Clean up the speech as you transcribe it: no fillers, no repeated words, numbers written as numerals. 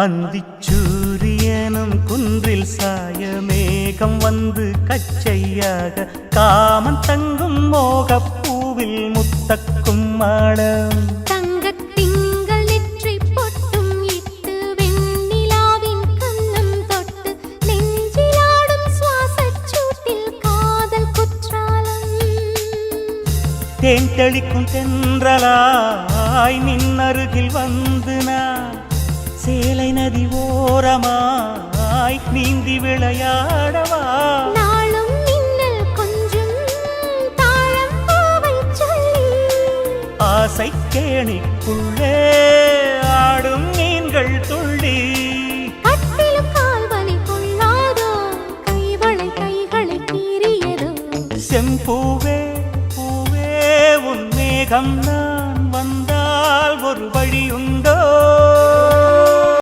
அந்திச்சூரியனும் குன்றில் சாய மேகம் வந்து கச்சையாக காமன் தங்கும் மோகப்பூவில் முத்தக்கும் மாடம் தங்கத் திங்கள் நெற்றி பொட்டும் இட்டு வெண்ணிலாவின் கன்னம் தொட்டு நெஞ்சிலாடும் சுவாசச் சூட்டில் காதல் குற்றாலம் தேன் தெளிக்கும் தென்றலாய் நின்னருகில் வந்து நான் சேலை நதி ஓரமாய் நீந்தி விளையாடவா நாளும் மின்னல் கொஞ்சம் தாழம் பூவை சொல்லி ஆசை கேணிக்குள்ளே ஆடும் மீன்கள் துள்ளி கட்டிலும் கால்வலி கொள்ளாதோ கைவளை கைகளை கீறியதோ செம்பூவே பூவே உன் மேகம் நான் வந்தால் ஒரு வழியும்